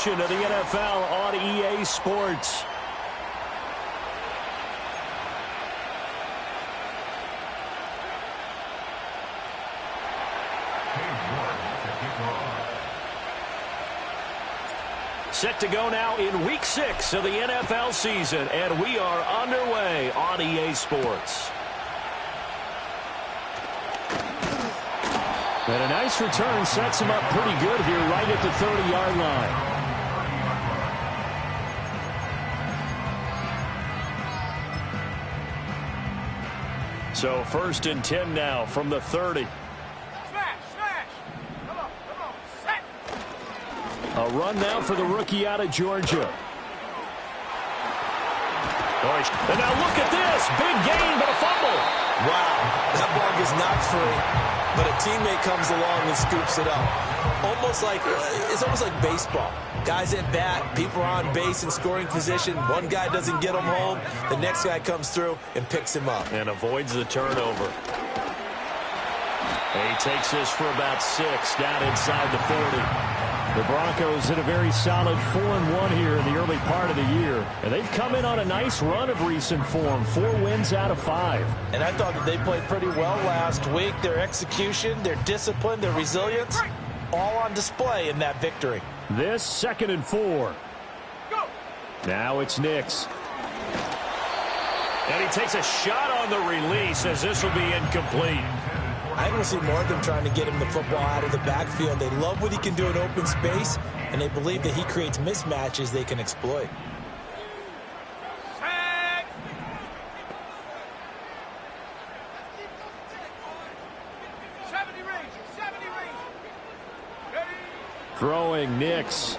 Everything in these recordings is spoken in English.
edition of the NFL on EA Sports. Set to go now in Week 6 of the NFL season, and we are underway on EA Sports. And a nice return sets him up pretty good here right at the 30-yard line. So 1st and 10 now from the 30. A run now for the rookie out of Georgia. And now look at this. Big gain, but a fumble. Wow, that ball gets knocked free, but a teammate comes along and scoops it up. It's almost like baseball. Guys at bat, people are on base in scoring position. One guy doesn't get him home. The next guy comes through and picks him up. And avoids the turnover. And he takes this for about 6 down inside the 40. The Broncos in a very solid 4-1 here in the early part of the year. And they've come in on a nice run of recent form. 4 wins out of 5. And I thought that they played pretty well last week. Their execution, their discipline, their resilience, all on display in that victory. This 2nd and 4. Go. Now it's Nix. And he takes a shot on the release as this will be incomplete. I think we'll see more of them trying to get him the football out of the backfield. They love what he can do in open space, and they believe that he creates mismatches they can exploit. Throwing Nix.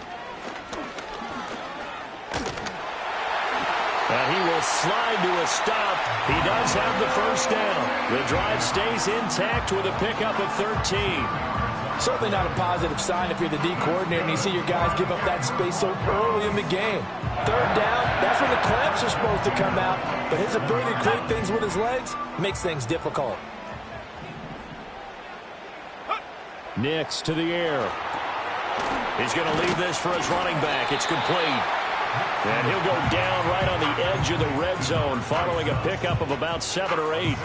And he will slide to a stop. He does have the 1st down. The drive stays intact with a pickup of 13. Certainly not a positive sign if you're the D coordinator and you see your guys give up that space so early in the game. 3rd down, that's when the clamps are supposed to come out. But his ability to create things with his legs makes things difficult. Nix to the air. He's going to leave this for his running back. It's complete. And he'll go down right on the edge of the red zone following a pickup of about 7 or 8.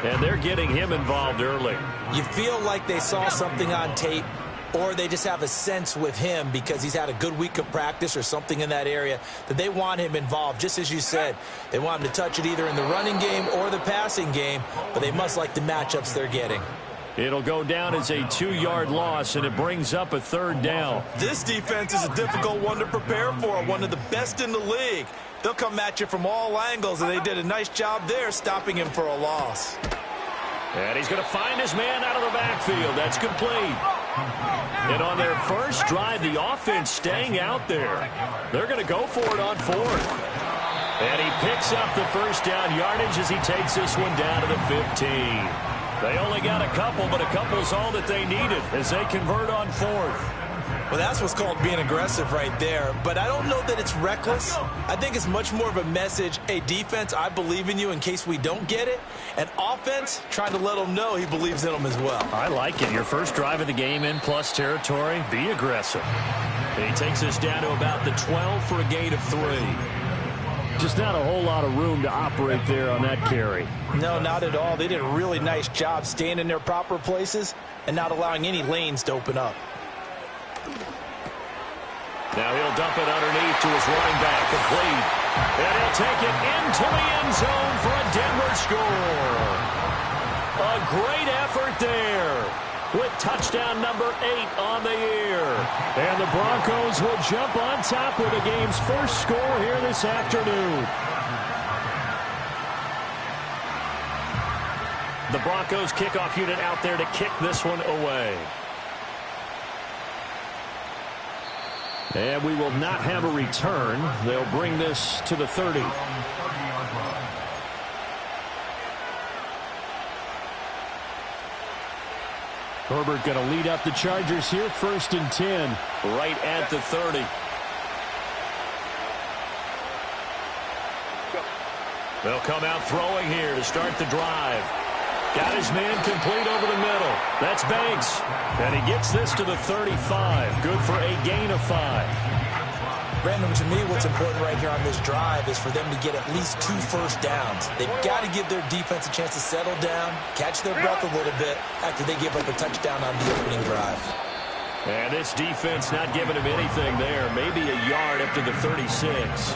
And they're getting him involved early. You feel like they saw something on tape, or they just have a sense with him because he's had a good week of practice or something in that area that they want him involved. Just as you said, they want him to touch it either in the running game or the passing game, but they must like the matchups they're getting. It'll go down as a 2-yard loss, and it brings up a 3rd down. This defense is a difficult one to prepare for, one of the best in the league. They'll come at you from all angles, and they did a nice job there stopping him for a loss. And he's going to find his man out of the backfield. That's complete. And on their first drive, the offense staying out there. They're going to go for it on 4th. And he picks up the 1st down yardage as he takes this one down to the 15. They only got a couple, but a couple's all that they needed as they convert on 4th. Well, that's what's called being aggressive right there. But I don't know that it's reckless. I think it's much more of a message, hey, defense, I believe in you in case we don't get it. And offense, trying to let them know he believes in them as well. I like it. Your first drive of the game in plus territory, be aggressive. And he takes us down to about the 12 for a gain of 3. Just not a whole lot of room to operate there on that carry. No, not at all. They did a really nice job staying in their proper places and not allowing any lanes to open up. Now he'll dump it underneath to his running back, complete. And he'll take it into the end zone for a Denver score. A great effort there with touchdown number 8 on the year. And the Broncos will jump on top with the game's first score here this afternoon. The Broncos kickoff unit out there to kick this one away. And we will not have a return. They'll bring this to the 30. Herbert going to lead up the Chargers here, 1st and 10, right at the 30. They'll come out throwing here to start the drive. Got his man complete over the middle. That's Banks. And he gets this to the 35. Good for a gain of 5. Brandon, to me, what's important right here on this drive is for them to get at least 2 first downs. They've got to give their defense a chance to settle down, catch their breath a little bit after they give up a touchdown on the opening drive. And this defense not giving him anything there. Maybe a yard up to the 36.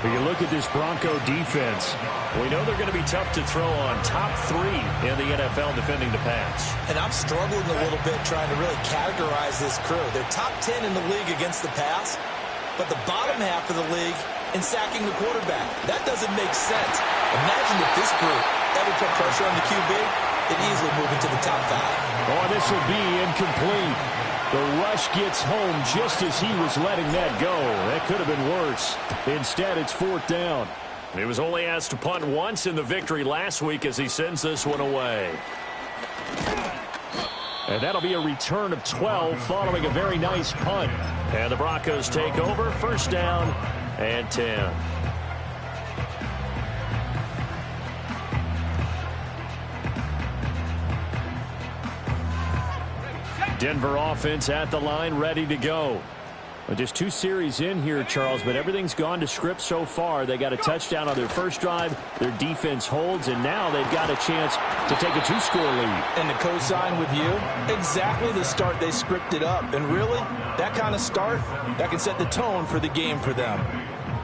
When you look at this Bronco defense, we know they're going to be tough to throw on. Top 3 in the NFL defending the pass. And I'm struggling a little bit trying to really categorize this crew. They're top 10 in the league against the pass, but the bottom half of the league in sacking the quarterback. That doesn't make sense. Imagine if this group ever put pressure on the QB, they'd easily move into the top 5. Oh, this will be incomplete. The rush gets home just as he was letting that go. That could have been worse. Instead, it's 4th down. He was only asked to punt once in the victory last week as he sends this one away. And that'll be a return of 12 following a very nice punt. And the Broncos take over. 1st down and 10. Denver offense at the line, ready to go. Just 2 series in here, Charles, but everything's gone to script so far. They got a touchdown on their first drive. Their defense holds, and now they've got a chance to take a 2-score lead. And to co-sign with you, exactly the start they scripted up. And really, that kind of start, that can set the tone for the game for them.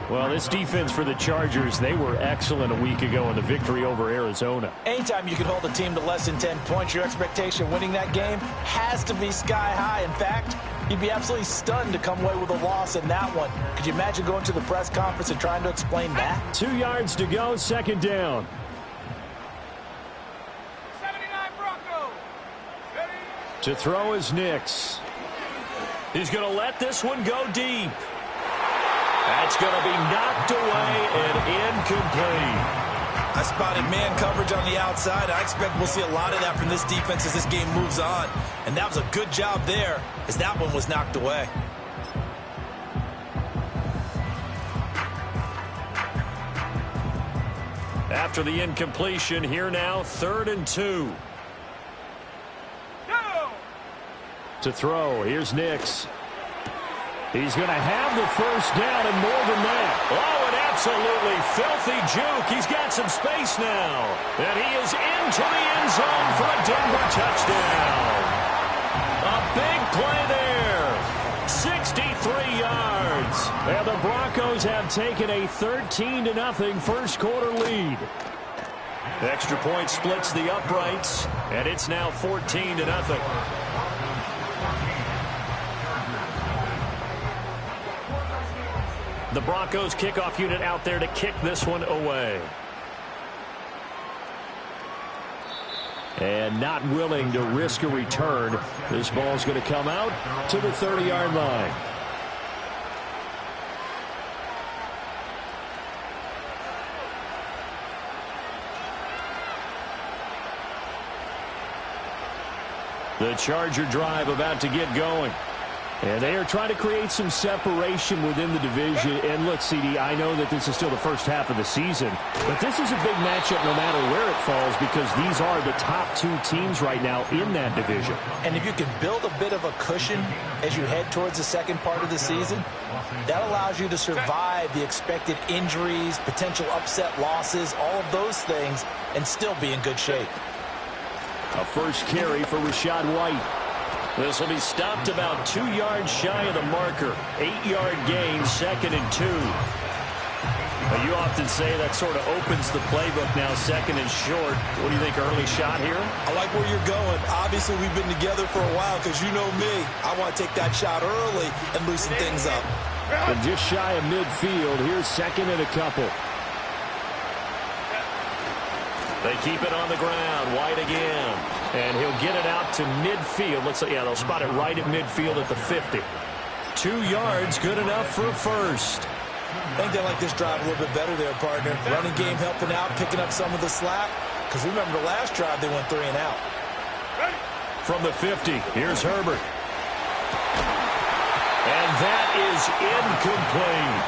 Well, this defense for the Chargers, they were excellent a week ago in the victory over Arizona. Anytime you can hold a team to less than 10 points, your expectation of winning that game has to be sky high. In fact, you'd be absolutely stunned to come away with a loss in that one. Could you imagine going to the press conference and trying to explain that? 2 yards to go, 2nd down. 79 Bronco. Ready? To throw is Nix. He's going to let this one go deep. That's going to be knocked away and incomplete. I spotted man coverage on the outside. I expect we'll see a lot of that from this defense as this game moves on. And that was a good job there as that one was knocked away. After the incompletion, here now, 3rd and 2. Go! To throw, here's Nix. He's going to have the 1st down and more than that. Oh, an absolutely filthy juke. He's got some space now. And he is into the end zone for a Denver touchdown. A big play there. 63 yards. And the Broncos have taken a 13-0 first quarter lead. Extra point splits the uprights, and it's now 14-0. The Broncos kickoff unit out there to kick this one away. And not willing to risk a return. This ball's going to come out to the 30-yard line. The Charger drive about to get going. And they are trying to create some separation within the division. And look, CD, I know that this is still the first half of the season, but this is a big matchup no matter where it falls because these are the top 2 teams right now in that division. And if you can build a bit of a cushion as you head towards the second part of the season, that allows you to survive the expected injuries, potential upset losses, all of those things, and still be in good shape. A first carry for Rachaad White. This will be stopped about 2 yards shy of the marker. 8-yard gain, 2nd and 2. Now, you often say that sort of opens the playbook now, 2nd and short. What do you think, early shot here? I like where you're going. Obviously, we've been together for a while because you know me. I want to take that shot early and loosen things up. And just shy of midfield. Here's 2nd and a couple. They keep it on the ground. White again. And he'll get it out to midfield. Looks like, yeah, they'll spot it right at midfield at the 50. 2 yards, good enough for a first. I think they like this drive a little bit better there, partner. Running game helping out, picking up some of the slack. Because remember the last drive, they went 3 and out. From the 50, here's Herbert. And that is incomplete.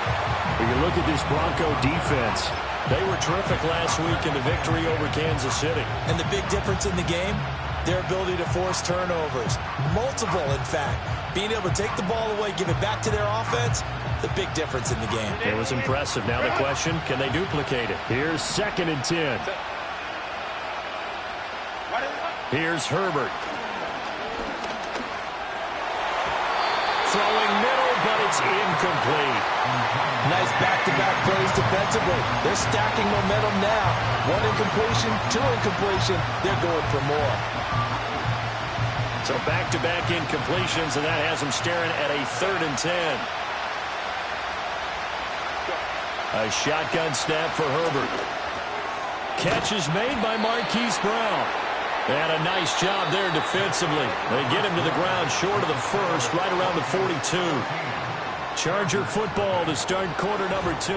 When you look at this Bronco defense, They were terrific last week in the victory over Kansas City. And the big difference in the game, their ability to force turnovers. Multiple, in fact. Being able to take the ball away, give it back to their offense, the big difference in the game. It was impressive. Now the question, can they duplicate it? Here's 2nd and 10. Here's Herbert. Throwing middle, but it's incomplete. Nice back-to-back plays defensively. They're stacking momentum now. 1 incompletion, 2 incompletion. They're going for more. So back-to-back incompletions, and that has them staring at a 3rd and 10. A shotgun snap for Herbert. Catch is made by Marquise Brown. And a nice job there defensively. They get him to the ground short of the first, right around the 42. Charger football to start quarter number 2.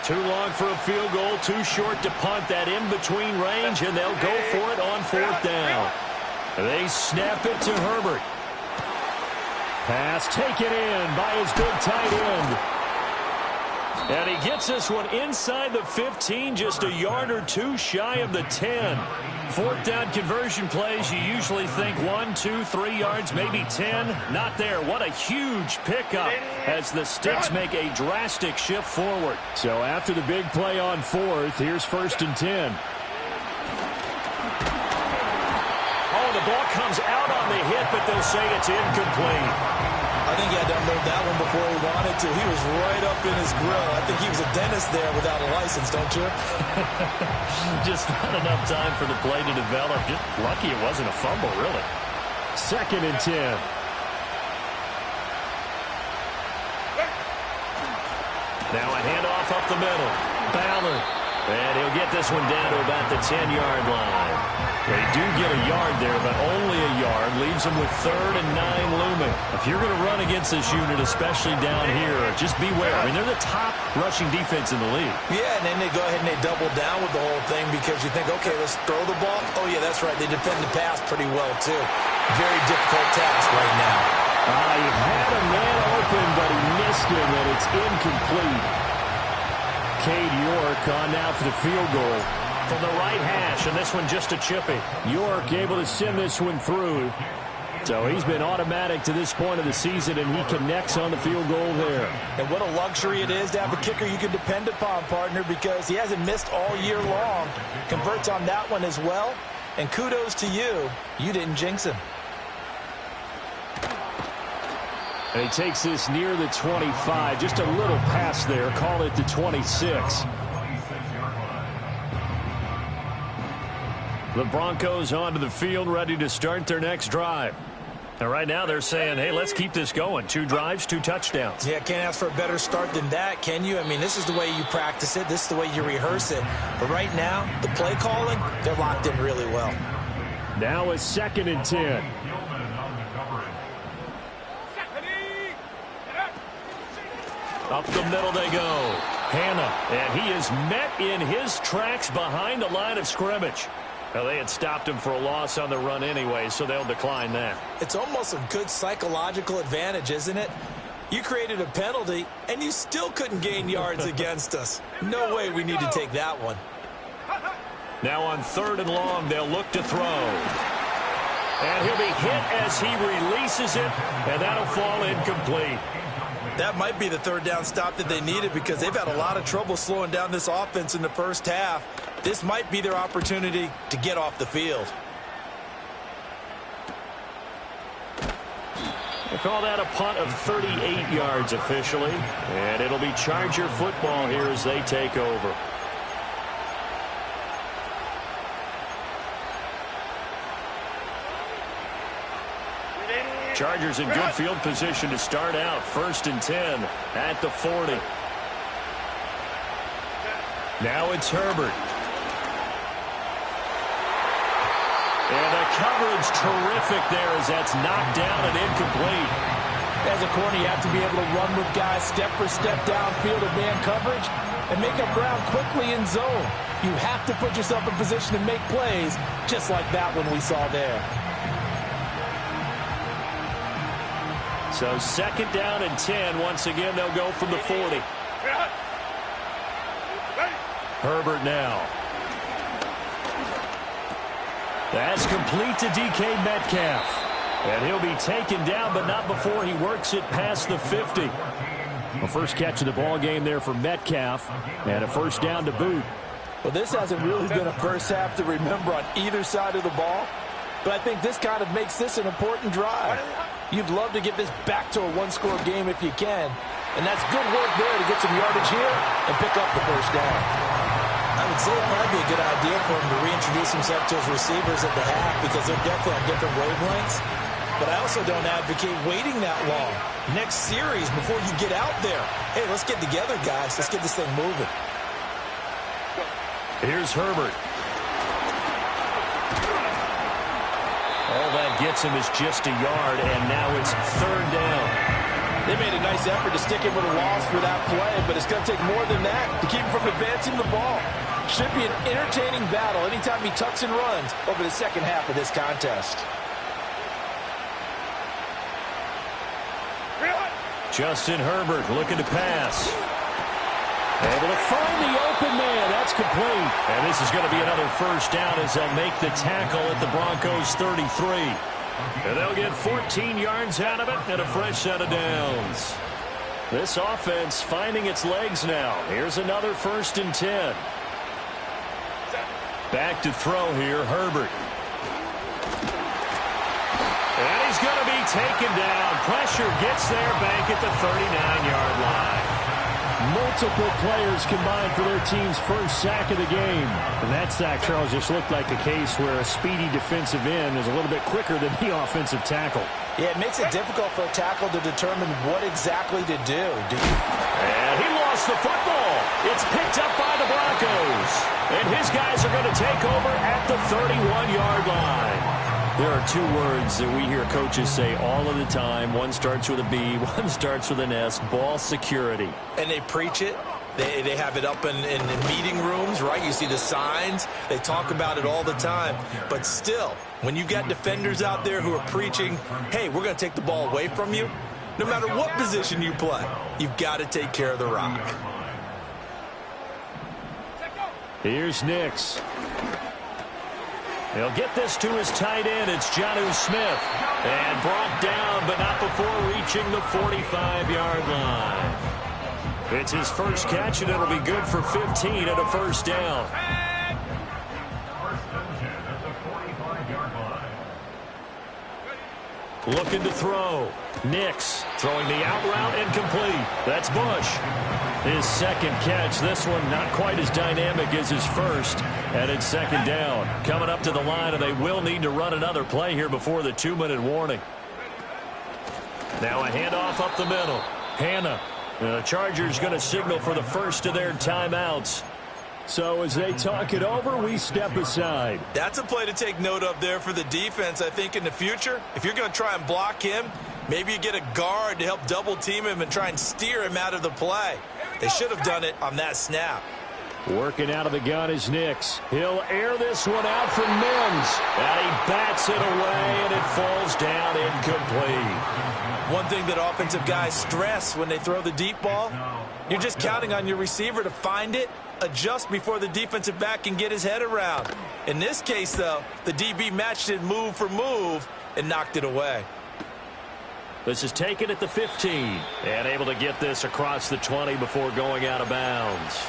Too long for a field goal, too short to punt. That in-between range, and they'll go for it on 4th down. They snap it to Herbert. Pass taken in by his big tight end. And he gets this one inside the 15, just a yard or 2 shy of the 10. 4th down conversion plays, you usually think 1, 2, 3 yards, maybe 10. Not there. What a huge pickup as the Sticks make a drastic shift forward. So after the big play on 4th, here's 1st and 10. Oh, the ball comes out on the hit, but they'll say it's incomplete. I think he had to unload that one before he wanted to. He was right up in his grill. I think he was a dentist there without a license, don't you? Just not enough time for the play to develop. Just lucky it wasn't a fumble, really. 2nd and 10. Now a handoff up the middle. Ballard. And he'll get this one down to about the 10-yard line. They do get a yard there, but only a yard. Leaves them with 3rd and 9 looming. If you're going to run against this unit, especially down here, just beware. I mean, they're the top rushing defense in the league. Yeah, and then they go ahead and they double down with the whole thing because you think, okay, let's throw the ball. Oh, yeah, that's right. They defend the pass pretty well, too. Very difficult task right now. He had a man open, but he missed him, and it's incomplete. Cade York on now for the field goal from the right hash, and this one just a chippy. York able to send this one through. So he's been automatic to this point of the season, and he connects on the field goal there. And what a luxury it is to have a kicker you can depend upon, partner, because he hasn't missed all year long. Converts on that one as well. And kudos to you. You didn't jinx him. And he takes this near the 25. Just a little pass there. Call it the 26. The Broncos onto the field, ready to start their next drive. And right now they're saying, hey, let's keep this going. 2 drives, 2 touchdowns. Yeah, can't ask for a better start than that, can you? I mean, this is the way you practice it. This is the way you rehearse it. But right now, the play calling, they're locked in really well. Now it's 2nd and 10. Up the middle they go. Hannah, and he is met in his tracks behind the line of scrimmage. Well, they had stopped him for a loss on the run anyway, so they'll decline that. It's almost a good psychological advantage, isn't it? You created a penalty, and you still couldn't gain yards against us. No way we need to take that one. Now on 3rd and long, they'll look to throw. And he'll be hit as he releases it, and that'll fall incomplete. That might be the 3rd down stop that they needed because they've had a lot of trouble slowing down this offense in the first half. This might be their opportunity to get off the field. They call that a punt of 38 yards officially. And it'll be Charger football here as they take over. Chargers in good field position to start out. 1st and 10 at the 40. Now it's Herbert. And the coverage terrific there as that's knocked down and incomplete. As a corner, you have to be able to run with guys step for step downfield of man coverage and make up ground quickly in zone. You have to put yourself in position to make plays, just like that one we saw there. So 2nd down and 10. Once again, they'll go from the 40. Herbert now. That's complete to DK Metcalf. And he'll be taken down, but not before he works it past the 50. The first catch of the ball game there for Metcalf, and a 1st down to boot. Well, this hasn't really been a first half to remember on either side of the ball, but I think this kind of makes this an important drive. You'd love to get this back to a one-score game if you can, and that's good work there to get some yardage here and pick up the 1st down. I would say it might be a good idea for him to reintroduce himself to his receivers at the half because they're definitely on different wavelengths. But I also don't advocate waiting that long. Next series, before you get out there, hey, let's get together, guys. Let's get this thing moving. Here's Herbert. All that gets him is just a yard, and now it's 3rd down. They made a nice effort to stick him with a loss for that play, but it's going to take more than that to keep him from advancing the ball. Should be an entertaining battle anytime he tucks and runs over the second half of this contest. Justin Herbert looking to pass. Able to find the open man. That's complete. And this is going to be another 1st down as they'll make the tackle at the Broncos 33. And they'll get 14 yards out of it and a fresh set of downs. This offense finding its legs now. Here's another 1st and 10. Back to throw here, Herbert. And he's going to be taken down. Pressure gets there back at the 39-yard line. Multiple players combined for their team's 1st sack of the game. And that sack, Charles, just looked like a case where a speedy defensive end is a little bit quicker than the offensive tackle. Yeah, it makes it difficult for a tackle to determine what exactly to do. And he lost the football. It's picked up by the Broncos. And his guys are going to take over at the 31-yard line. There are 2 words that we hear coaches say all of the time. One starts with a B, one starts with an S, ball security. And they preach it. They have it up in meeting rooms, right? You see the signs. They talk about it all the time. But still, when you've got defenders out there who are preaching, hey, we're going to take the ball away from you, no matter what position you play, you've got to take care of the rock. Here's Nix. He'll get this to his tight end. It's Jonnu Smith. And brought down, but not before reaching the 45-yard line. It's his 1st catch, and it'll be good for 15 and a 1st down. Looking to throw. Nix throwing the out route incomplete. That's Bush. His 2nd catch. This one not quite as dynamic as his 1st. And it's 2nd down. Coming up to the line, and they will need to run another play here before the 2-minute warning. Now a handoff up the middle. Hannah. The Chargers going to signal for the first of their timeouts. So as they talk it over, we step aside. That's a play to take note of there for the defense, I think, in the future. If you're going to try and block him, maybe you get a guard to help double-team him and try and steer him out of the play. They should have done it on that snap. Working out of the gun is Nix. He'll air this one out from Mims. And he bats it away, and it falls down incomplete. One thing that offensive guys stress when they throw the deep ball, you're just counting on your receiver to find it, adjust before the defensive back can get his head around. In this case, though, the DB matched it move for move and knocked it away. This is taken at the 15 and able to get this across the 20 before going out of bounds.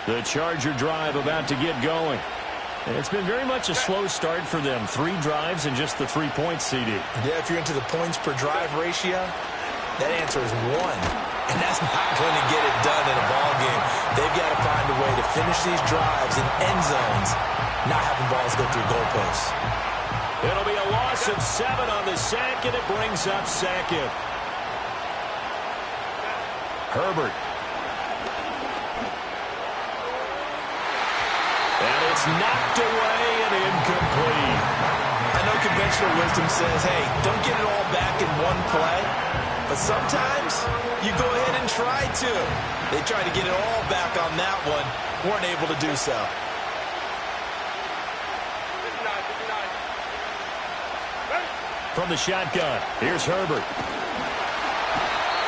The Charger drive about to get going. And it's been very much a slow start for them. 3 drives and just the 3 points, CD. Yeah, if you're into the points per drive ratio, that answer is 1. And that's not going to get it done in a ball game. They've got to find a way to finish these drives in end zones, not having balls go through goalposts. It'll be a loss of 7 on the sack, and it brings up 2nd. Herbert. And It's knocked away and incomplete. I know conventional wisdom says, hey, don't get it all back in one play. But sometimes you go ahead and try to. They tried to get it all back on that one. Weren't able to do so. From the shotgun, here's Herbert.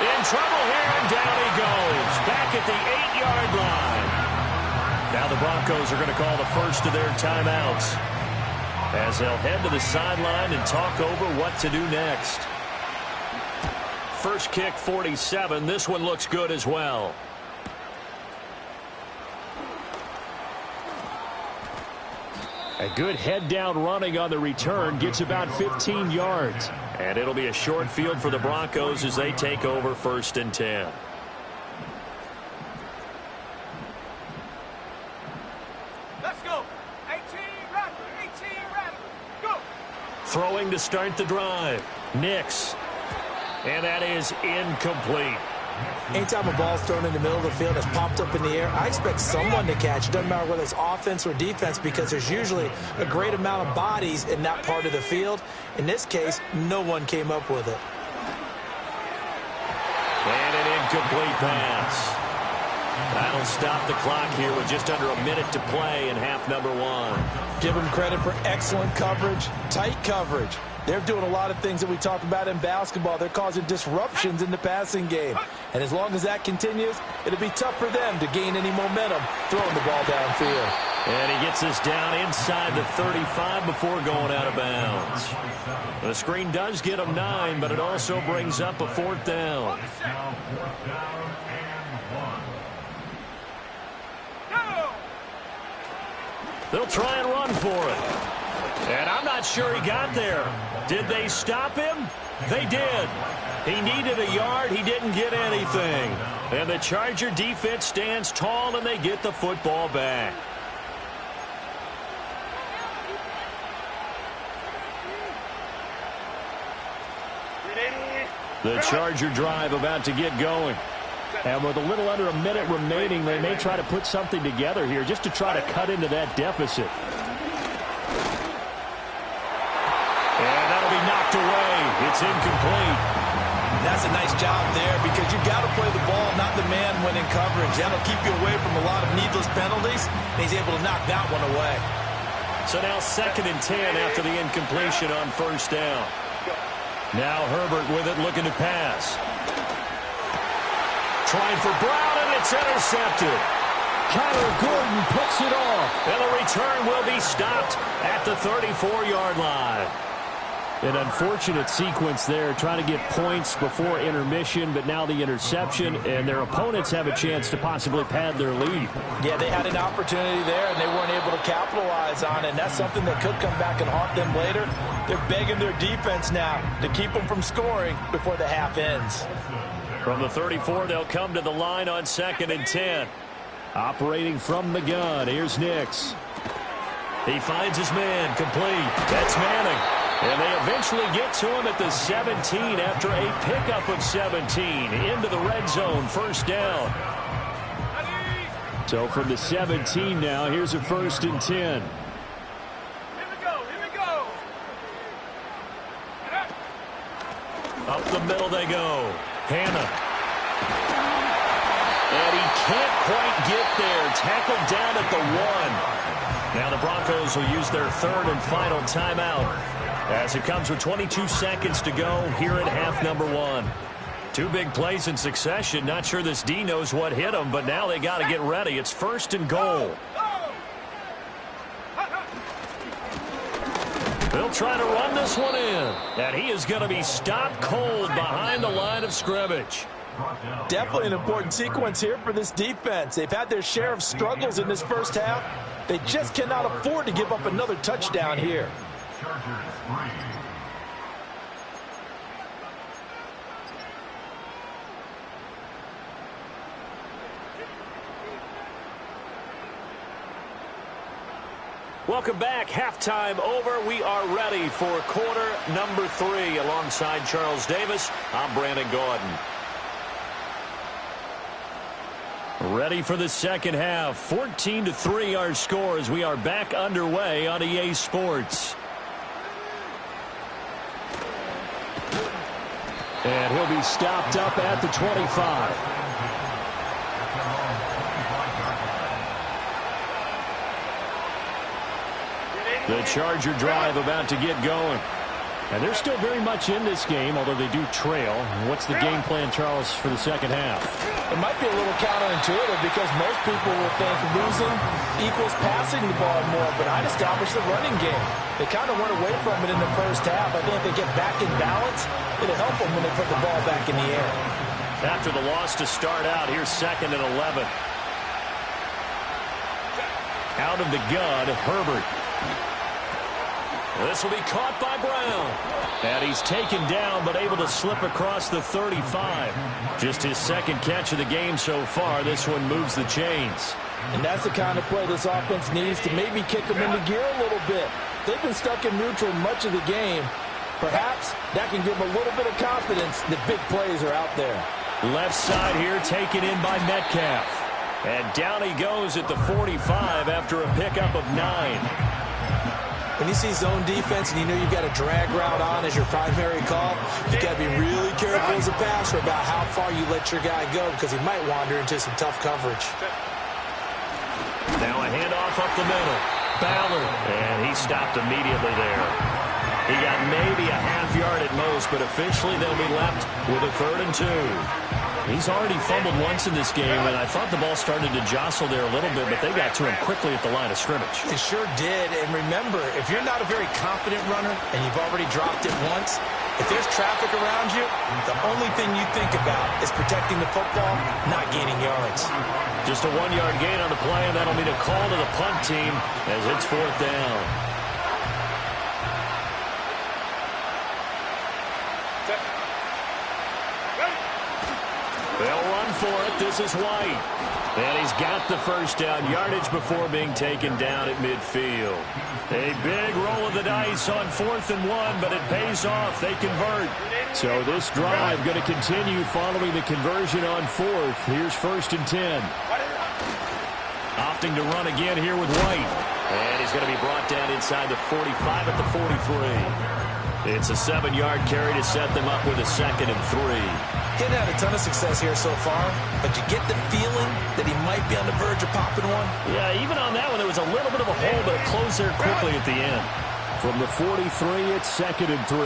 In trouble here, and down he goes. Back at the 8-yard line. Now the Broncos are going to call the first of their timeouts, as they'll head to the sideline and talk over what to do next. First kick, 47. This one looks good as well. A good head-down running on the return gets about 15 yards. And it'll be a short field for the Broncos as they take over 1st and 10. Let's go. 18 Rattler, 18 Rattler. Go. Throwing to start the drive. Nix. And that is incomplete. Anytime a ball's thrown in the middle of the field, it's popped up in the air, I expect someone to catch. It doesn't matter whether it's offense or defense, because there's usually a great amount of bodies in that part of the field. In this case, no one came up with it. And an incomplete pass. That'll stop the clock here with just under a minute to play in half number 1. Give them credit for excellent coverage, tight coverage. They're doing a lot of things that we talk about in basketball. They're causing disruptions in the passing game. And as long as that continues, it'll be tough for them to gain any momentum throwing the ball downfield. And he gets this down inside the 35 before going out of bounds. The screen does get him 9, but it also brings up a 4th down. They'll try and run for it. And I'm not sure he got there. Did they stop him? They did. He needed a yard. He didn't get anything. And the Charger defense stands tall, and they get the football back. The Charger drive about to get going. And with a little under a minute remaining, they may try to put something together here just to try to cut into that deficit. And that'll be knocked away. It's incomplete. That's a nice job there, because you've got to play the ball, not the man when in coverage. That'll keep you away from a lot of needless penalties, and he's able to knock that one away. So now 2nd and 10 after the incompletion on 1st down. Now Herbert with it, looking to pass. Trying for Brown, and it's intercepted. Kyler Gordon picks it off. And the return will be stopped at the 34-yard line. An unfortunate sequence there, trying to get points before intermission, but now the interception, and their opponents have a chance to possibly pad their lead. Yeah, they had an opportunity there, and they weren't able to capitalize on it, and that's something that could come back and haunt them later. They're begging their defense now to keep them from scoring before the half ends. From the 34, they'll come to the line on 2nd and 10. Operating from the gun, here's Nix. He finds his man, complete. That's Manning. And they eventually get to him at the 17 after a pickup of 17 into the red zone, 1st down. So from the 17 now, here's a 1st and 10. Here we go, here we go. Up the middle they go. Hannah. And he can't quite get there. Tackled down at the 1. Now the Broncos will use their 3rd and final timeout, as it comes with 22 seconds to go here at half number 1. 2 big plays in succession. Not sure this D knows what hit him, but now they got to get ready. It's 1st and goal. They'll try to run this one in, and he is going to be stopped cold behind the line of scrimmage. Definitely an important sequence here for this defense. They've had their share of struggles in this first half. They just cannot afford to give up another touchdown here. Welcome back. Halftime over. We are ready for quarter number 3. Alongside Charles Davis, I'm Brandon Gordon. Ready for the second half. 14-3 our score as we are back underway on EA Sports. And he'll be stopped up at the 25. The Charger drive about to get going. And they're still very much in this game, although they do trail. What's the game plan, Charles, for the second half? It might be a little counterintuitive because most people will think losing equals passing the ball more, but I'd establish the running game. They kind of went away from it in the first half. I think if they get back in balance, it'll help them when they put the ball back in the air. After the loss to start out, here's 2nd and 11. Out of the gun, Herbert. This will be caught by Brown. And he's taken down, but able to slip across the 35. Just his 2nd catch of the game so far. This one moves the chains. And that's the kind of play this offense needs to maybe kick them into gear a little bit. They've been stuck in neutral much of the game. Perhaps that can give them a little bit of confidence that big plays are out there. Left side here taken in by Metcalf. And down he goes at the 45 after a pickup of 9. When you see zone defense and you know you've got a drag route on as your primary call, you've got to be really careful as a passer about how far you let your guy go because he might wander into some tough coverage. Now a handoff up the middle. Ballard. And he stopped immediately there. He got maybe a half yard at most, but officially they'll be left with a 3rd and 2. He's already fumbled once in this game, and I thought the ball started to jostle there a little bit, but they got to him quickly at the line of scrimmage. It sure did, and remember, if you're not a very confident runner and you've already dropped it once, if there's traffic around you, the only thing you think about is protecting the football, not gaining yards. Just a 1-yard gain on the play, and that'll mean a call to the punt team as it's 4th down. They'll run for it. This is White. And he's got the first down yardage before being taken down at midfield. A big roll of the dice on 4th and 1, but it pays off. They convert. So this drive going to continue following the conversion on 4th. Here's 1st and 10. Opting to run again here with White. And he's going to be brought down inside the 45 at the 43. It's a 7-yard carry to set them up with a 2nd and 3. He hadn't had a ton of success here so far, but you get the feeling that he might be on the verge of popping one. Yeah, even on that one, there was a little bit of a hole, but it closed there quickly at the end. From the 43, it's 2nd and 3.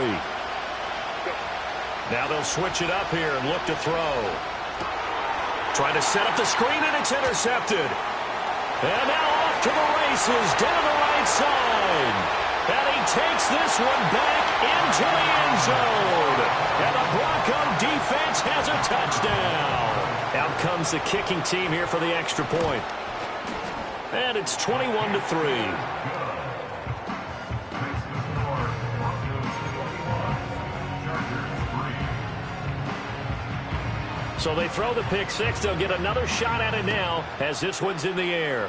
Now they'll switch it up here and look to throw. Trying to set up the screen, and it's intercepted. And now off to the races down the right side. And he takes this one back into the end zone. And the Bronco defense has a touchdown. Out comes the kicking team here for the extra point. And it's 21-3. So they throw the pick 6. They'll get another shot at it now as this one's in the air.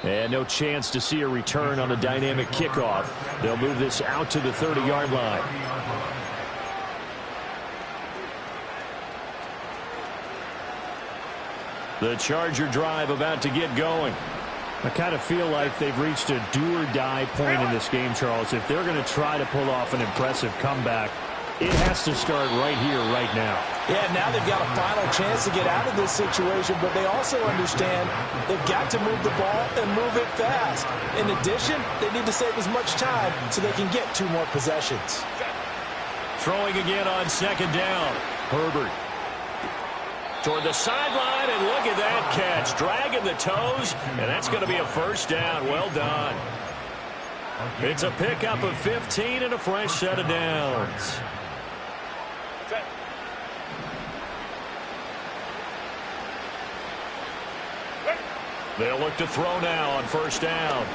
And no chance to see a return on a dynamic kickoff. They'll move this out to the 30-yard line. The Charger drive about to get going. I kind of feel like they've reached a do-or-die point in this game, Charles. If they're going to try to pull off an impressive comeback, it has to start right here, right now. Yeah, now they've got a final chance to get out of this situation, but they also understand they've got to move the ball and move it fast. In addition, they need to save as much time so they can get 2 more possessions. Throwing again on 2nd down. Herbert toward the sideline, and look at that catch. Dragging the toes, and that's going to be a 1st down. Well done. It's a pickup of 15 and a fresh set of downs. They'll look to throw now on 1st down.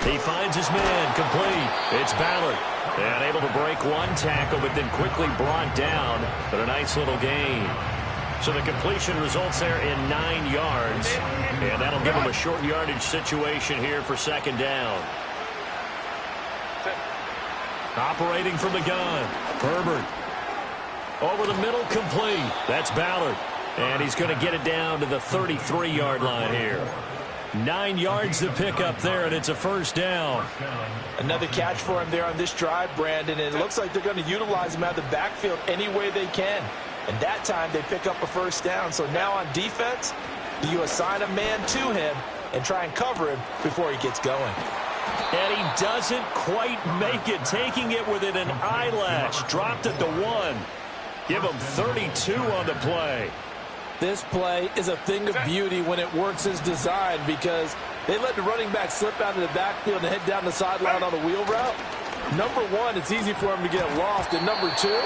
He finds his man, complete. It's Ballard. And able to break 1 tackle, but then quickly brought down. But a nice little gain. So the completion results there in 9 yards. And that'll give him a short yardage situation here for 2nd down. Operating from the gun, Herbert. Over the middle, complete. That's Ballard. And he's going to get it down to the 33-yard line here. 9 yards to pick up there, and it's a first down. Another catch for him there on this drive, Brandon, and it looks like they're going to utilize him out of the backfield any way they can. And that time they pick up a first down. So now on defense, do you assign a man to him and try and cover him before he gets going? And he doesn't quite make it, taking it within an eyelash. Dropped at the 1. Give him 32 on the play. This play is a thing of beauty when it works as designed because they let the running back slip out of the backfield and head down the sideline on a wheel route. Number one, it's easy for him to get lost. And number two,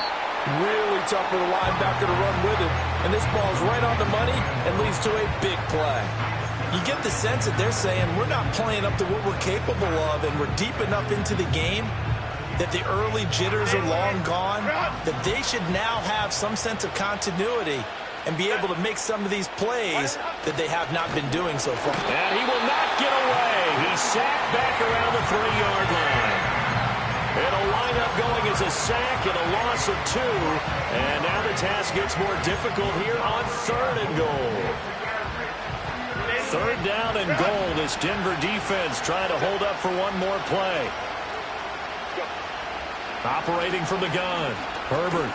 really tough for the linebacker to run with him. And this ball's right on the money and leads to a big play. You get the sense that they're saying we're not playing up to what we're capable of and we're deep enough into the game that the early jitters are long gone, that they should now have some sense of continuity and be able to make some of these plays that they have not been doing so far. And he will not get away. He's sacked back around the 3-yard line. It'll line up going as a sack and a loss of 2. And now the task gets more difficult here on 3rd and goal. 3rd down and goal. This Denver defense trying to hold up for one more play. Operating from the gun, Herbert.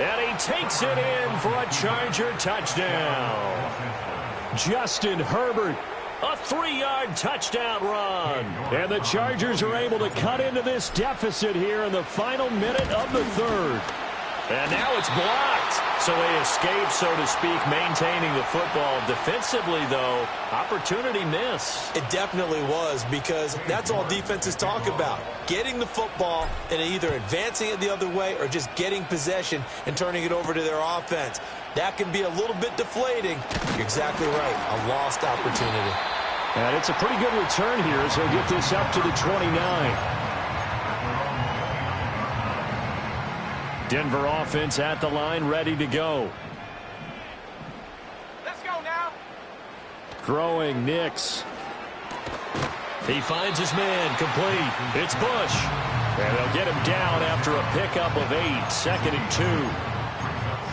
And he takes it in for a Charger touchdown. Justin Herbert, a 3-yard touchdown run. And the Chargers are able to cut into this deficit here in the final minute of the 3rd. And now it's blocked. So they escape, so to speak, maintaining the football. Defensively, though, opportunity miss. It definitely was, because that's all defenses talk about. Getting the football and either advancing it the other way or just getting possession and turning it over to their offense. That can be a little bit deflating. You're exactly right. A lost opportunity. And it's a pretty good return here as he'll get this up to the 29. Denver offense at the line, ready to go. Let's go now. Throwing, Nix. He finds his man, complete. It's Bush. And they'll get him down after a pickup of 8, 2nd and 2.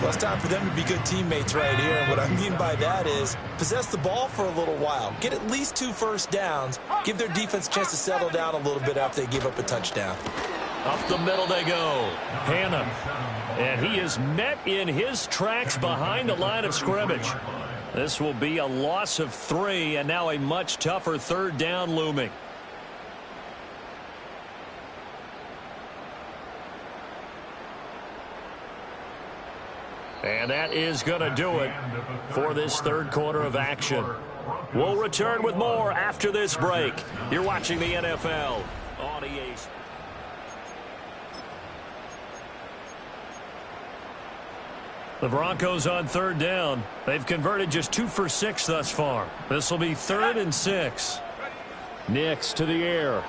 Well, it's time for them to be good teammates right here. And what I mean by that is possess the ball for a little while. Get at least 2 first downs. Give their defense a chance to settle down a little bit after they give up a touchdown. Up the middle they go. Hannah. And he is met in his tracks behind the line of scrimmage. This will be a loss of 3, and now a much tougher 3rd down looming. And that is going to do it for this 3rd quarter of action. We'll return with more after this break. You're watching the NFL on EA. The Broncos on 3rd down. They've converted just 2 for 6 thus far. This will be 3rd and 6. Nix to the air.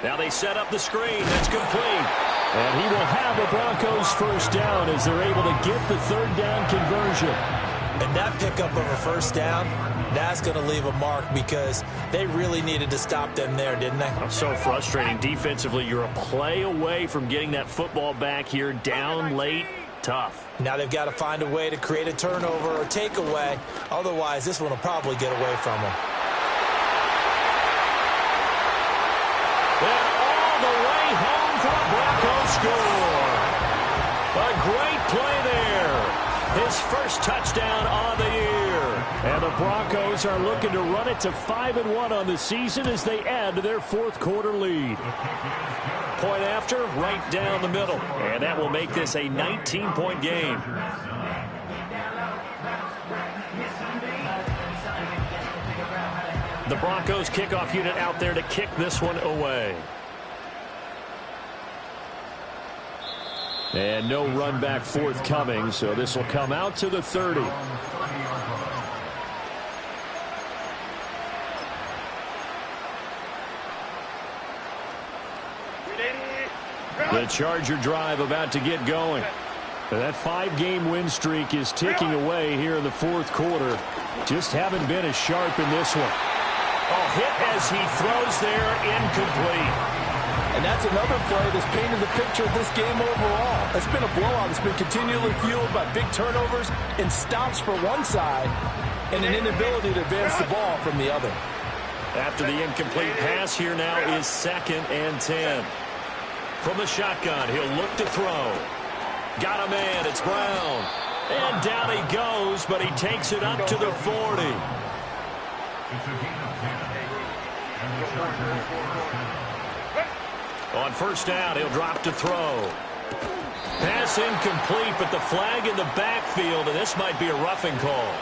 Now they set up the screen. That's complete. And he will have the Broncos first down as they're able to get the 3rd down conversion. And that pickup of a first down, that's going to leave a mark because they really needed to stop them there, didn't they? That's so frustrating. Defensively, you're a play away from getting that football back here, down late. Tough. Now they've got to find a way to create a turnover or takeaway. Otherwise, this one will probably get away from them. And all the way home for a Broncos score. A great play there. His first touchdown on the year. And the Broncos are looking to run it to 5-1 on the season as they add to their 4th quarter lead. Point after, right down the middle. And that will make this a 19-point game. The Broncos kickoff unit out there to kick this one away. And no run back forthcoming, so this will come out to the 30. The Charger drive about to get going. That 5-game win streak is ticking away here in the 4th quarter. Just haven't been as sharp in this one. Oh, hit as he throws there, incomplete. And that's another play that's painted the picture of this game overall. It's been a blowout. It's been continually fueled by big turnovers and stops for one side and an inability to advance the ball from the other. After the incomplete pass, here now is 2nd and 10. From the shotgun, he'll look to throw. Got a man, it's Brown. And down he goes, but he takes it up to the 40. On 1st down, he'll drop to throw. Pass incomplete, but the flag in the backfield, and this might be a roughing call.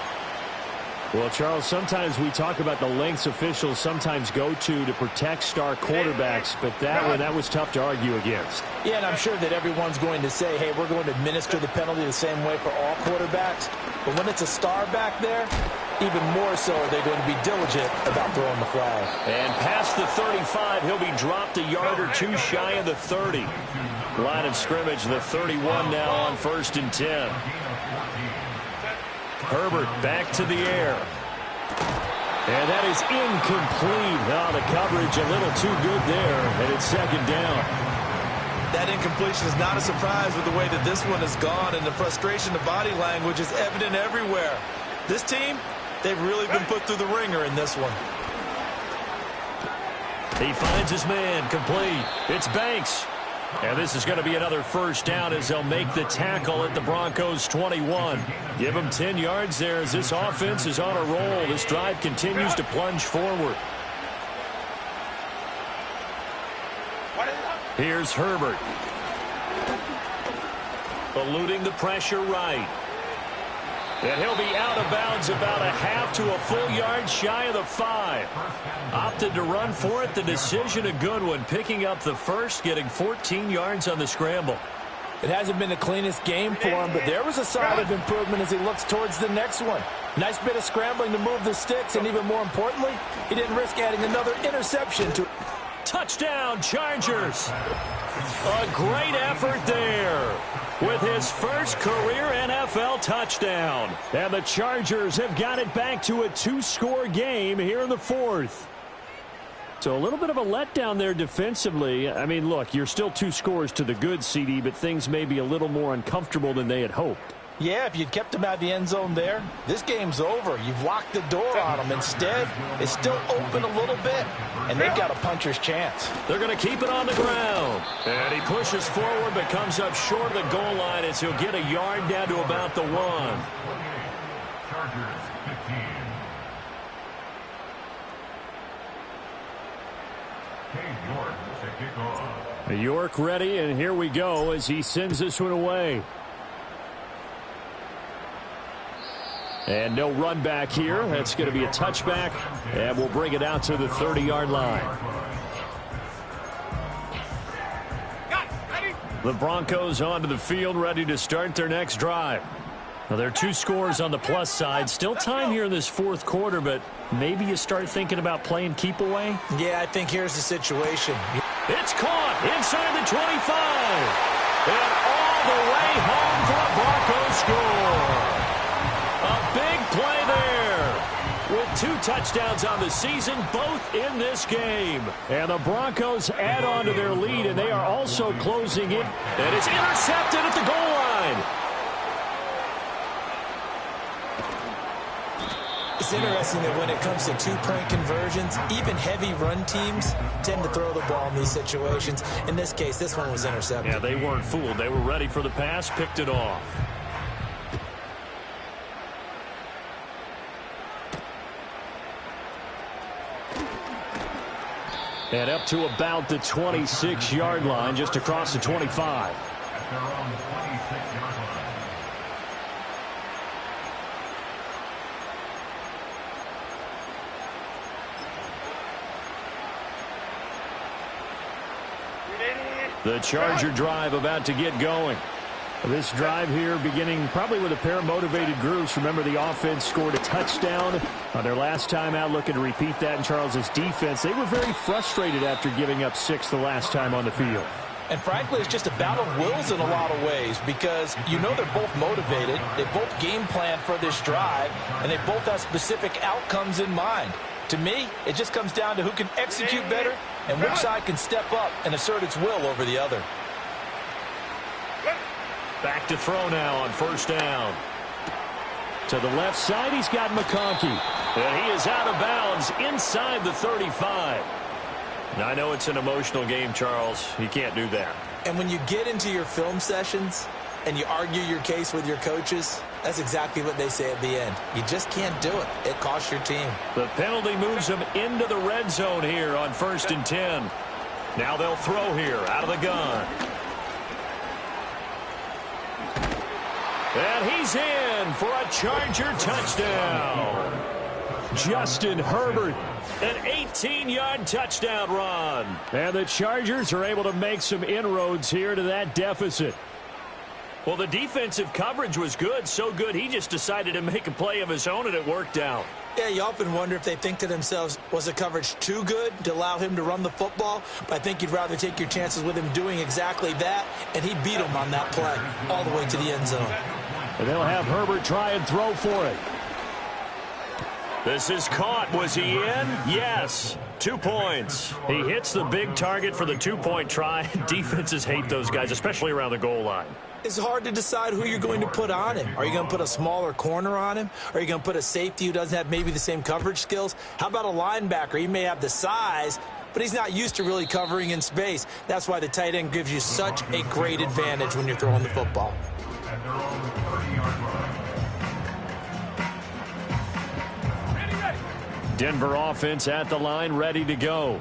Well, Charles, sometimes we talk about the lengths officials sometimes go to protect star quarterbacks, but that was tough to argue against. Yeah, and I'm sure that everyone's going to say, hey, we're going to administer the penalty the same way for all quarterbacks. But when it's a star back there, even more so are they going to be diligent about throwing the flag. And past the 35, he'll be dropped a yard or two shy of the 30. Line of scrimmage, the 31 now on 1st and 10. Herbert back to the air. And that is incomplete. Oh, the coverage a little too good there, and it's 2nd down. That incompletion is not a surprise with the way that this one has gone, and the frustration, the body language is evident everywhere. This team, they've really been put through the ringer in this one. He finds his man, complete. It's Banks. And this is going to be another 1st down as they'll make the tackle at the Broncos 21. Give them 10 yards there as this offense is on a roll. This drive continues to plunge forward. Here's Herbert. Eluding the pressure right. And he'll be out of bounds about a half to a full yard shy of the 5. Opted to run for it. The decision a good one. Picking up the 1st, getting 14 yards on the scramble. It hasn't been the cleanest game for him, but there was a sign of improvement as he looks towards the next one. Nice bit of scrambling to move the sticks, and even more importantly, he didn't risk adding another interception to. Touchdown, Chargers. A great effort there with his first career NFL touchdown. And the Chargers have got it back to a 2-score game here in the 4th. So a little bit of a letdown there defensively. I mean, look, you're still 2 scores to the good, CD, but things may be a little more uncomfortable than they had hoped. Yeah, if you'd kept him out of the end zone there, this game's over. You've locked the door on him. Instead, it's still open a little bit, and they've got a puncher's chance. They're going to keep it on the ground. And he pushes forward but comes up short of the goal line as he'll get a yard down to about the 1. Chargers 15. York ready, and here we go as he sends this one away. And no run back here. That's going to be a touchback, and we'll bring it out to the 30-yard line. The Broncos onto the field, ready to start their next drive. Now, there are 2 scores on the plus side. Still time here in this 4th quarter, but maybe you start thinking about playing keep away? Yeah, I think here's the situation. It's caught inside the 25. And all the way home for a Broncos score. A big play there with 2 touchdowns on the season, both in this game. And the Broncos add on to their lead, and they are also closing it. And it's intercepted at the goal line. It's interesting that when it comes to 2-point conversions, even heavy run teams tend to throw the ball in these situations. In this case, this one was intercepted. Yeah, they weren't fooled. They were ready for the pass, picked it off. And up to about the 26-yard line, just across the 25. At their own 26-yard line. The Charger drive about to get going. This drive here beginning probably with a pair of motivated groups. Remember, the offense scored a touchdown on their last time out, looking to repeat that in Charles's defense. They were very frustrated after giving up 6 the last time on the field. And frankly, it's just a battle of wills in a lot of ways because you know they're both motivated. They both game plan for this drive, and they both have specific outcomes in mind. To me, it just comes down to who can execute better and which side can step up and assert its will over the other. Back to throw now on first down. To the left side, he's got McConkey. And he is out of bounds inside the 35. Now, I know it's an emotional game, Charles. You can't do that. And when you get into your film sessions and you argue your case with your coaches, that's exactly what they say at the end. You just can't do it. It costs your team. The penalty moves them into the red zone here on 1st and 10. Now they'll throw here out of the gun. And he's in for a Charger touchdown. Justin Herbert, an 18-yard touchdown run. And the Chargers are able to make some inroads here to that deficit. Well, the defensive coverage was good, so good he just decided to make a play of his own, and it worked out. Yeah, you often wonder if they think to themselves, was the coverage too good to allow him to run the football? But I think you'd rather take your chances with him doing exactly that, and he beat him on that play all the way to the end zone. And they'll have Herbert try and throw for it. This is caught. Was he in? Yes. 2 points. He hits the big target for the 2-point try. Defenses hate those guys, especially around the goal line. It's hard to decide who you're going to put on him. Are you going to put a smaller corner on him? Are you going to put a safety who doesn't have maybe the same coverage skills? How about a linebacker? He may have the size, but he's not used to really covering in space. That's why the tight end gives you such a great advantage when you're throwing the football. At their own 30-yard line. Denver offense at the line, ready to go.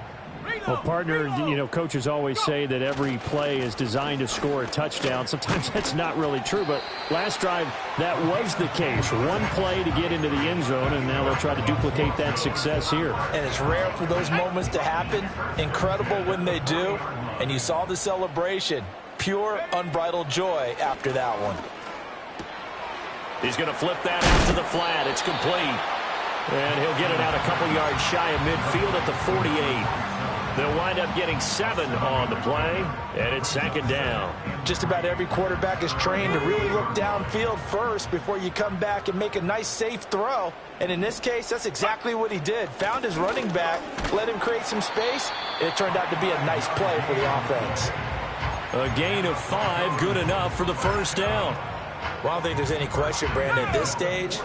Well, partner, you know, coaches always say that every play is designed to score a touchdown. Sometimes that's not really true, but last drive, that was the case. One play to get into the end zone, and now they'll try to duplicate that success here. And it's rare for those moments to happen. Incredible when they do. And you saw the celebration. Pure, unbridled joy after that one. He's going to flip that out to the flat. It's complete. And he'll get it out a couple yards shy of midfield at the 48. They'll wind up getting 7 on the play, and it's 2nd down. Just about every quarterback is trained to really look downfield first before you come back and make a nice, safe throw. And in this case, that's exactly what he did. Found his running back, let him create some space, and it turned out to be a nice play for the offense. A gain of 5, good enough for the first down. Well, I don't think there's any question, Brandon, at this stage,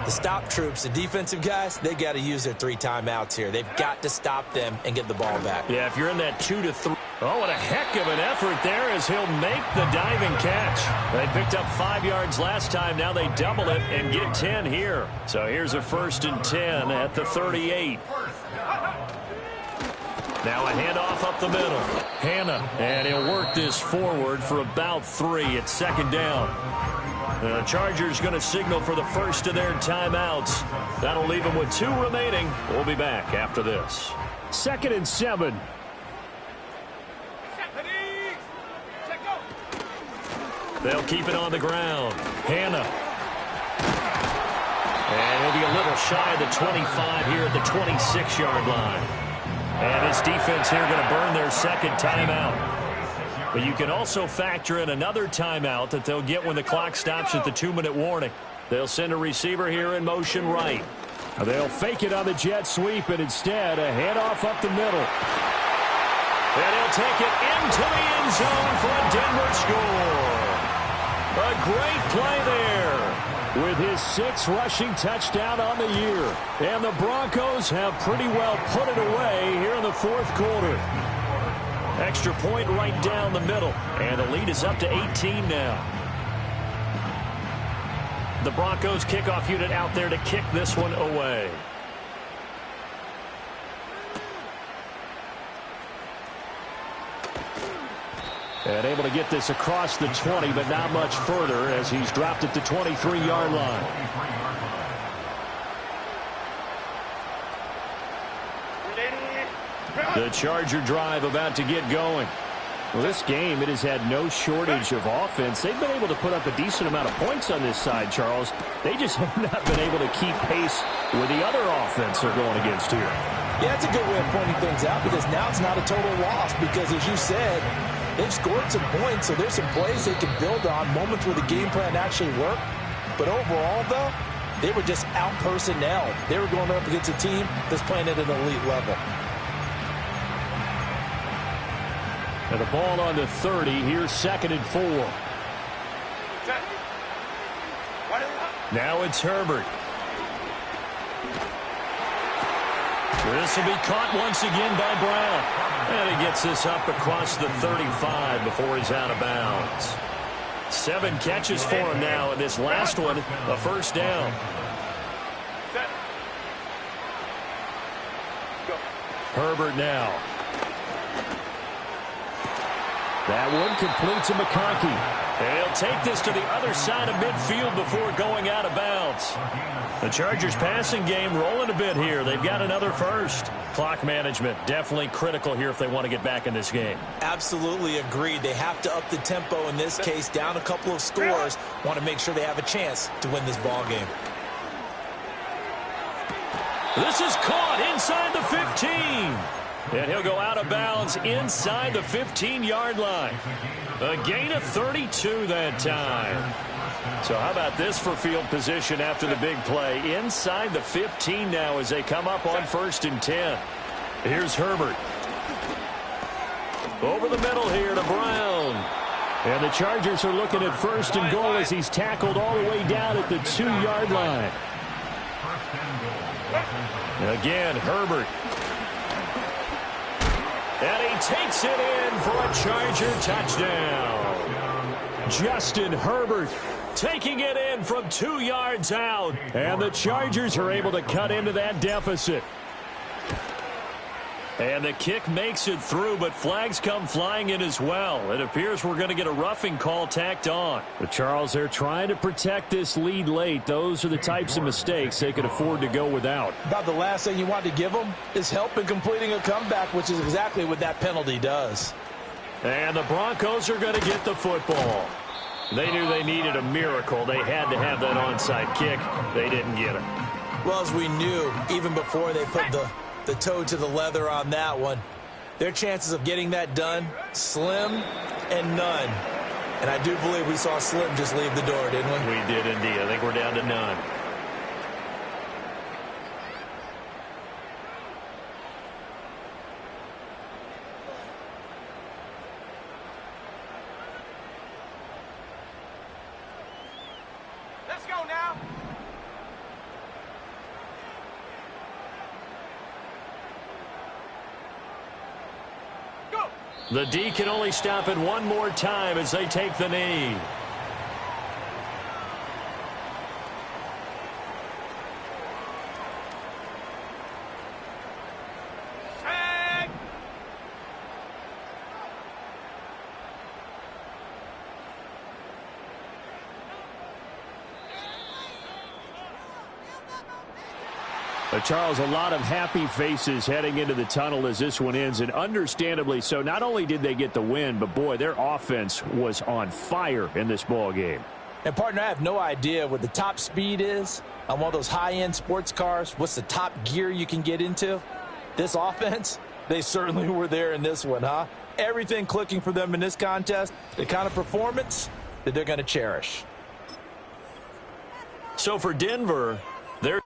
the stop troops, the defensive guys, they got to use their 3 timeouts here. They've got to stop them and get the ball back. Yeah, if you're in that 2 to 3. Oh, what a heck of an effort there as he'll make the diving catch. They picked up 5 yards last time. Now they double it and get 10 here. So here's a 1st and 10 at the 38. Now a handoff up the middle. Hannah, and he'll work this forward for about 3. It's 2nd down. The Chargers going to signal for the first of their timeouts. That'll leave them with 2 remaining. We'll be back after this. 2nd and 7. They'll keep it on the ground. Hannah. And he'll be a little shy of the 25 here at the 26-yard line. And this defense here going to burn their 2nd timeout. But you can also factor in another timeout that they'll get when the clock stops at the 2-minute warning. They'll send a receiver here in motion right. They'll fake it on the jet sweep, and instead a handoff up the middle. And he'll take it into the end zone for a Denver score. A great play there. With his 6th rushing touchdown on the year. And the Broncos have pretty well put it away here in the 4th quarter. Extra point right down the middle. And the lead is up to 18 now. The Broncos kickoff unit out there to kick this one away. And able to get this across the 20, but not much further as he's dropped it to 23-yard line. The Charger drive about to get going. Well, this game, it has had no shortage of offense. They've been able to put up a decent amount of points on this side, Charles. They just have not been able to keep pace with the other offense they're going against here. Yeah, that's a good way of pointing things out because now it's not a total loss because, as you said, they've scored some points, so there's some plays they can build on, moments where the game plan actually worked. But overall, though, they were just out-personnel. They were going up against a team that's playing at an elite level. And the ball on the 30. Here's 2nd and 4. Now it's Herbert. This will be caught once again by Brown. And he gets this up across the 35 before he's out of bounds. 7 catches for him now, and this last one, a first down. Herbert now. That one complete to McConkey. And he'll take this to the other side of midfield before going out of bounds. The Chargers passing game rolling a bit here. They've got another first. Clock management definitely critical here if they want to get back in this game. Absolutely agreed. They have to up the tempo in this case, down a couple of scores. Want to make sure they have a chance to win this ball game. This is caught inside the 15. And he'll go out of bounds inside the 15-yard line. A gain of 32 that time. So how about this for field position after the big play? Inside the 15 now as they come up on 1st and 10. Here's Herbert. Over the middle here to Brown. And the Chargers are looking at 1st and goal as he's tackled all the way down at the 2-yard line. Again, Herbert. And he takes it in for a Charger touchdown. Justin Herbert taking it in from 2 yards out. And the Chargers are able to cut into that deficit. And the kick makes it through, but flags come flying in as well. It appears we're going to get a roughing call tacked on. The Charles, they're trying to protect this lead late. Those are the types of mistakes they could afford to go without. About the last thing you want to give them is help in completing a comeback, which is exactly what that penalty does. And the Broncos are going to get the football. They knew they needed a miracle. They had to have that onside kick. They didn't get it. Well, as we knew, even before they put the toe to the leather on that one, their chances of getting that done, slim and none. And I do believe we saw Slim just leave the door, didn't we? We did indeed. I think we're down to none. Let's go now. Go. The D can only stop it one more time as they take the knee. Tag. Charles, a lot of happy faces heading into the tunnel as this one ends, and understandably so. Not only did they get the win, but boy, their offense was on fire in this ball game. And, partner, I have no idea what the top speed is on one of those high-end sports cars. What's the top gear you can get into? This offense, they certainly were there in this one, huh? Everything clicking for them in this contest, the kind of performance that they're going to cherish. So for Denver, they're